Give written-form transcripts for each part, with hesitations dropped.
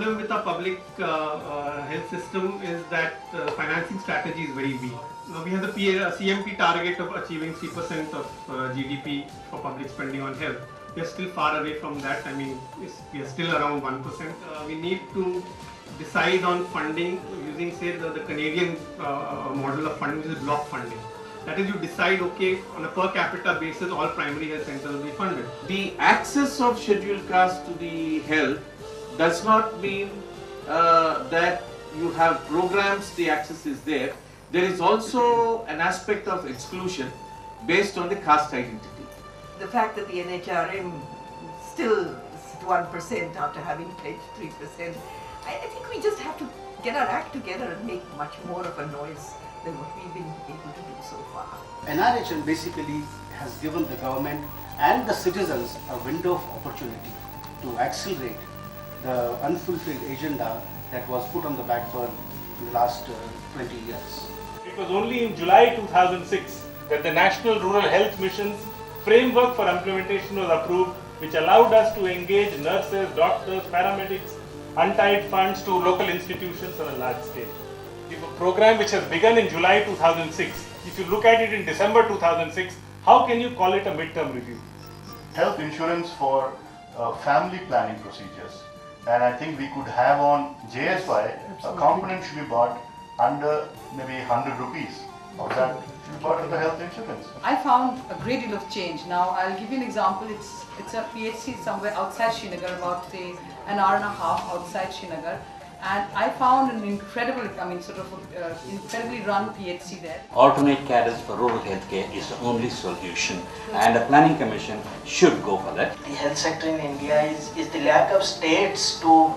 problem with our public health system is that financing strategy is very weak. We have the CMP target of achieving 3% of GDP for public spending on health. We are still far away from that. I mean, we are still around 1%. We need to decide on funding using, say, the Canadian model of funding, which is block funding. That is, you decide, okay, on a per capita basis, all primary health centers will be funded. The access of scheduled castes to the health does not mean that you have programs, the access is there. There is also an aspect of exclusion based on the caste identity. The fact that the NHRM still is 1% after having pledged 3%, I think we just have to get our act together and make much more of a noise than what we've been able to do so far. NRHM basically has given the government and the citizens a window of opportunity to accelerate the unfulfilled agenda that was put on the back burner in the last 20 years. It was only in July 2006 that the National Rural Health Mission's framework for implementation was approved, which allowed us to engage nurses, doctors, paramedics, untied funds to local institutions on a large scale. The program, which has begun in July 2006, if you look at it in December 2006, how can you call it a midterm review? Health insurance for family planning procedures, and I think we could have on JSY, a component should be bought under maybe 100 rupees of that should be part of the health insurance. I found a great deal of change. Now I'll give you an example. It's a PHC somewhere outside Srinagar, about say an hour and a half outside Srinagar, and I found an incredible, incredibly run PHC there. Alternate carriers for rural healthcare is the only solution, and the planning commission should go for that. The health sector in India is the lack of states to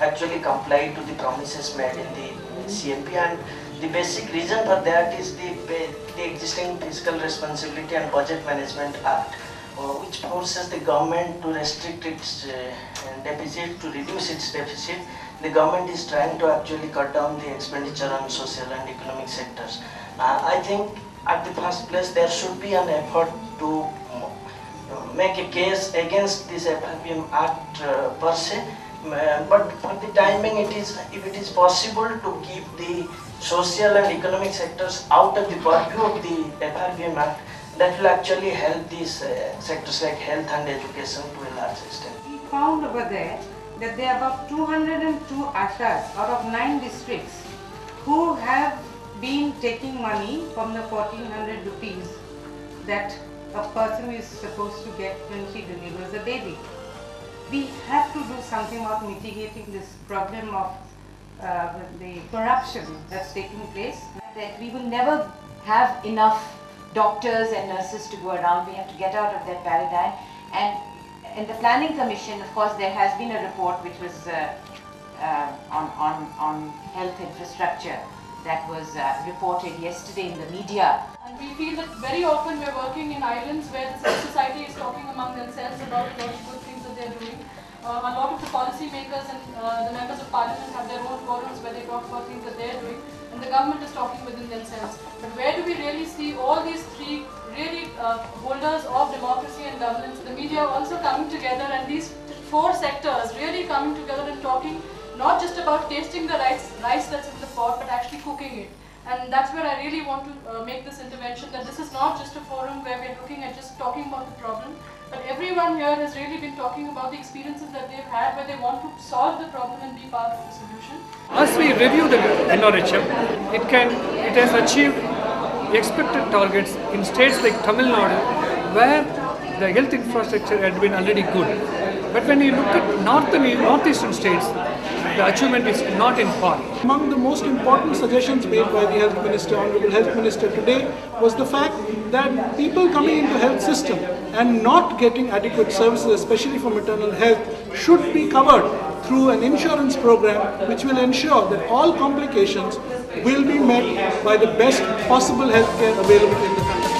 actually comply to the promises made in the CMP, and the basic reason for that is the existing Fiscal Responsibility and Budget Management Act, which forces the government to restrict its deficit, to reduce its deficit. The government is trying to actually cut down the expenditure on social and economic sectors. I think at the first place there should be an effort to make a case against this FRPM Act per se, but for the timing if it is possible to keep the social and economic sectors out of the purview of the FRPM Act, that will actually help these sectors like health and education to a large extent. We found over there that there are about 202 ashas out of 9 districts who have been taking money from the 1400 rupees that a person is supposed to get when she delivers a baby. We have to do something about mitigating this problem of the corruption that's taking place. That we will never have enough doctors and nurses to go around. We have to get out of that paradigm. And in the Planning Commission, of course, there has been a report which was on health infrastructure that was reported yesterday in the media. And we feel that very often we're working in islands where the civil society is talking among themselves about a lot of good things that they're doing. A lot of the policy makers and the members of parliament have their own forums where they talk about things that they're doing, and the government is talking within themselves. But where do we really see all these three really holders of democracy and governance, the media also coming together, and these 4 sectors really coming together and talking not just about tasting the rice that's in the pot, but actually cooking it. And that's where I really want to make this intervention, that this is not just a forum where we're looking at just talking about the problem, but everyone here has really been talking about the experiences that they've had where they want to solve the problem and be part of the solution. As we review the NRHM, it has achieved expected targets in states like Tamil Nadu, where the health infrastructure had been already good. But when you look at northeastern states, the achievement is not in par. Among the most important suggestions made by the Health Minister, Honorable Health Minister today, was the fact that people coming into the health system and not getting adequate services, especially for maternal health, should be covered through an insurance program which will ensure that all complications will be met by the best possible healthcare available in the country.